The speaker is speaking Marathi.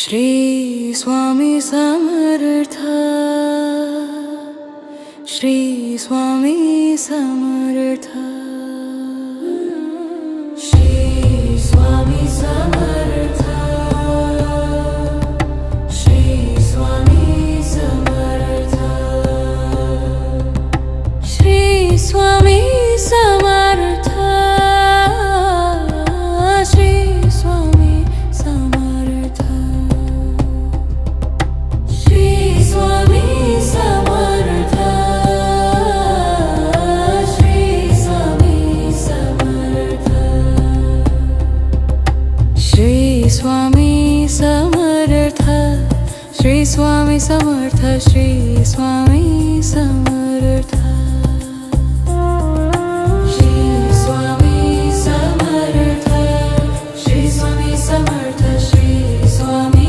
श्री स्वामी समर्थ, श्री स्वामी समर्थ, श्री स्वामी समर्थ, श्री स्वामी समर्थ, श्री स्वामी समर्थ, श्री स्वामी समर्थ, श्री स्वामी समर्थ, श्री स्वामी समर्थ, श्री स्वामी समर्थ, श्री स्वामी समर्थ, श्री स्वामी समर्थ.